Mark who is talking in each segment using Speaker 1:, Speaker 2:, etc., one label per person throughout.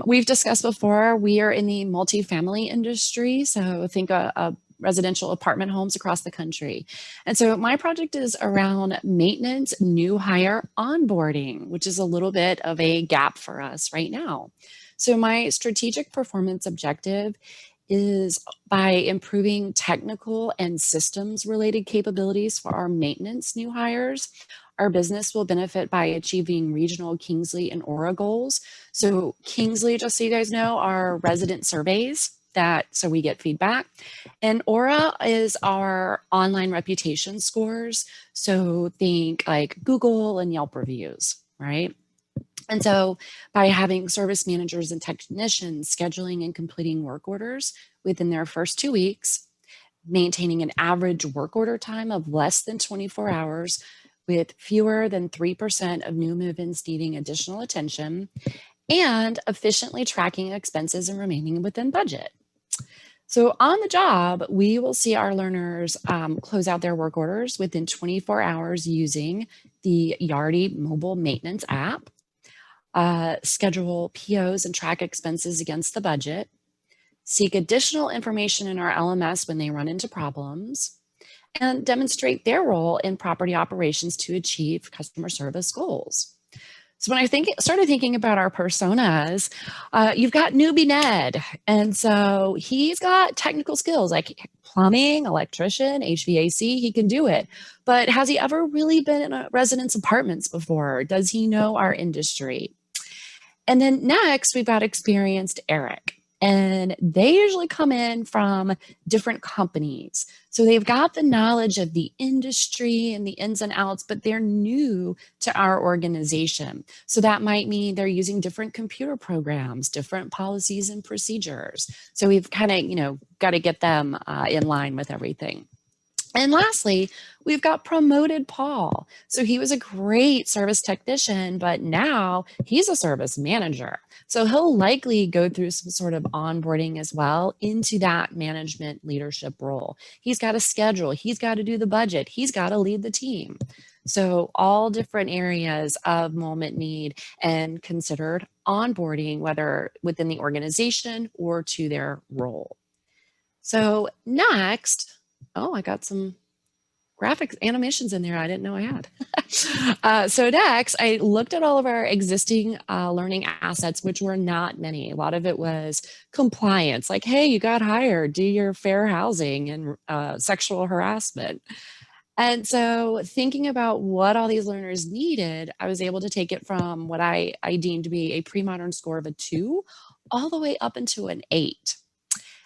Speaker 1: we've discussed before, we are in the multifamily industry. So think residential apartment homes across the country. And so my project is around maintenance, new hire onboarding, which is a little bit of a gap for us right now. So my strategic performance objective is by improving technical and systems related capabilities for our maintenance new hires. Our business will benefit by achieving regional Kingsley and Aura goals. So Kingsley, just so you guys know, are resident surveys so we get feedback. And Aura is our online reputation scores. So think like Google and Yelp reviews, right? And so by having service managers and technicians scheduling and completing work orders within their first 2 weeks, maintaining an average work order time of less than 24 hours with fewer than 3% of new move-ins needing additional attention, and efficiently tracking expenses and remaining within budget. So on the job, we will see our learners close out their work orders within 24 hours using the Yardi mobile maintenance app, schedule POs and track expenses against the budget, seek additional information in our LMS when they run into problems, and demonstrate their role in property operations to achieve customer service goals. So when I started thinking about our personas, you've got newbie Ned. And so he's got technical skills like plumbing, electrician, HVAC, he can do it. But has he ever really been in a residence apartments before? Does he know our industry? And then next, we've got experienced Eric. And they usually come in from different companies. So they've got the knowledge of the industry and the ins and outs, but they're new to our organization. So that might mean they're using different computer programs, different policies and procedures. So we've kind of, got to get them in line with everything. And lastly, we've got promoted Paul. So he was a great service technician, but now he's a service manager. So he'll likely go through some sort of onboarding as well into that management leadership role. He's got a schedule, he's got to do the budget, he's got to lead the team. So all different areas of moment need and considered onboarding, whether within the organization or to their role. So next, I got some graphics animations in there I didn't know I had. So next, I looked at all of our existing learning assets, which were not many. A lot of it was compliance, like, hey, you got hired, do your fair housing and sexual harassment. And so thinking about what all these learners needed, I was able to take it from what I deemed to be a pre-modern score of a 2 all the way up into an 8.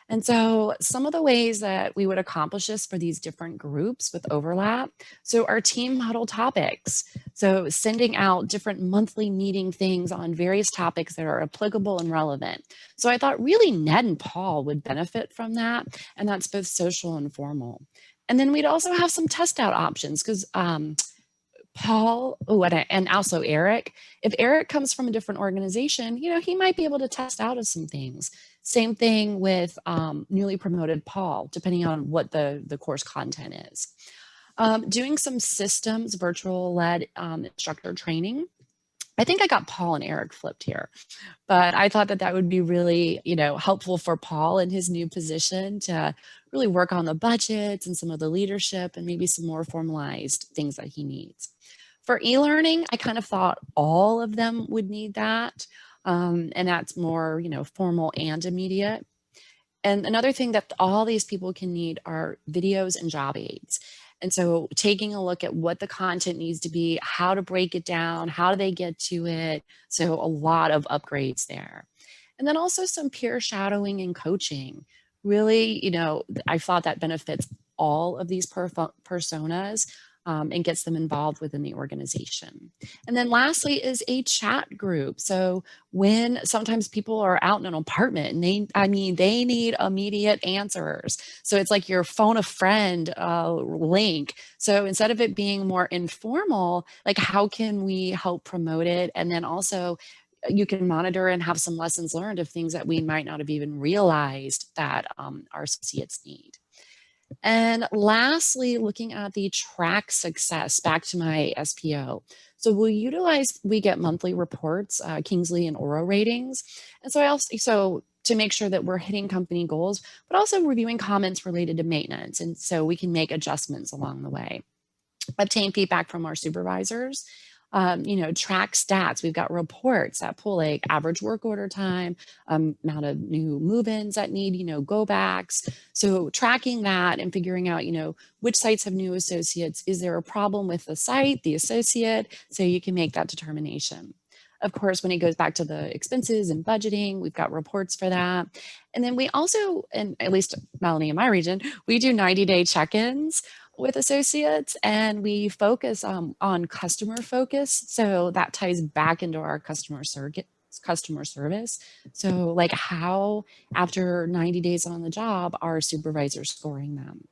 Speaker 1: And so some of the ways that we would accomplish this for these different groups with overlap. So our team huddle topics. So sending out different monthly meeting things on various topics that are applicable and relevant. So I thought really Ned and Paul would benefit from that. And that's both social and formal. And then we'd also have some test out options because Paul, and also Eric. If Eric comes from a different organization, he might be able to test out of some things. Same thing with newly promoted Paul, depending on what the course content is. Doing some systems, virtual-led instructor training. I think I got Paul and Eric flipped here, but I thought that would be really, helpful for Paul in his new position to really work on the budgets and some of the leadership and maybe some more formalized things that he needs. For e-learning, I kind of thought all of them would need that. And that's more, formal and immediate. And another thing that all these people can need are videos and job aids. And so taking a look at what the content needs to be, how to break it down, how do they get to it? So a lot of upgrades there. And then also some peer shadowing and coaching. Really, I thought that benefits all of these personas. And gets them involved within the organization. And then lastly is a chat group. So when sometimes people are out in an apartment and they need immediate answers. So it's like your phone a friend link. So instead of it being more informal, like how can we help promote it? And then also you can monitor and have some lessons learned of things that we might not have even realized that our associates need. And lastly, looking at the track success, back to my SPO. So we get monthly reports, Kingsley and Oro ratings. And so to make sure that we're hitting company goals, but also reviewing comments related to maintenance. And so we can make adjustments along the way. Obtain feedback from our supervisors, track stats. We've got reports that pull like average work order time, amount of new move-ins that need, go backs. So tracking that and figuring out, which sites have new associates. Is there a problem with the site, the associate? So you can make that determination. Of course, when it goes back to the expenses and budgeting, we've got reports for that. And then we also, and at least Melanie in my region, we do 90-day check-ins with associates, and we focus on customer focus. So that ties back into our customer service. So like how after 90 days on the job, are supervisors scoring them?